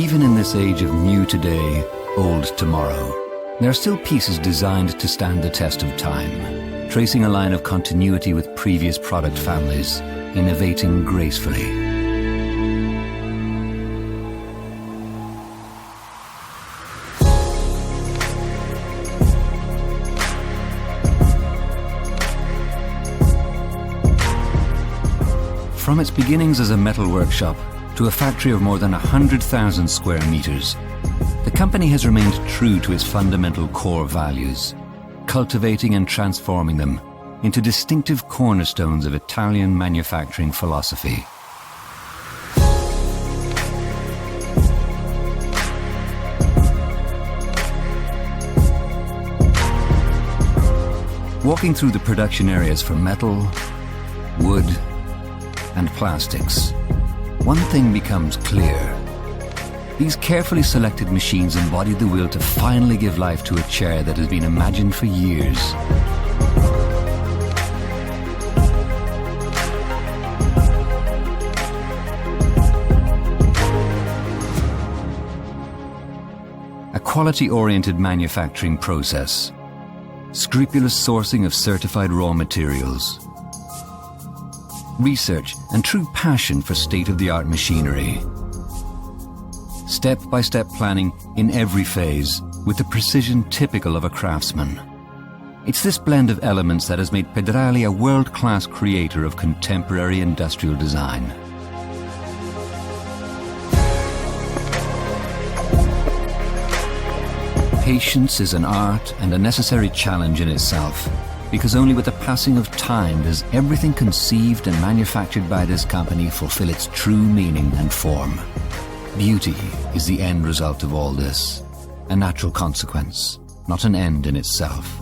Even in this age of new today, old tomorrow, there are still pieces designed to stand the test of time, tracing a line of continuity with previous product families, innovating gracefully. From its beginnings as a metal workshop to a factory of more than 100,000 square meters, the company has remained true to its fundamental core values, cultivating and transforming them into distinctive cornerstones of Italian manufacturing philosophy. Walking through the production areas for metal, wood, and plastics, one thing becomes clear. These carefully selected machines embody the will to finally give life to a chair that has been imagined for years. A quality-oriented manufacturing process, scrupulous sourcing of certified raw materials, research and true passion for state-of-the-art machinery. Step-by-step planning in every phase with the precision typical of a craftsman. It's this blend of elements that has made Pedrali a world-class creator of contemporary industrial design. Patience is an art and a necessary challenge in itself, because only with the passing of time does everything conceived and manufactured by this company fulfill its true meaning and form. Beauty is the end result of all this, a natural consequence, not an end in itself.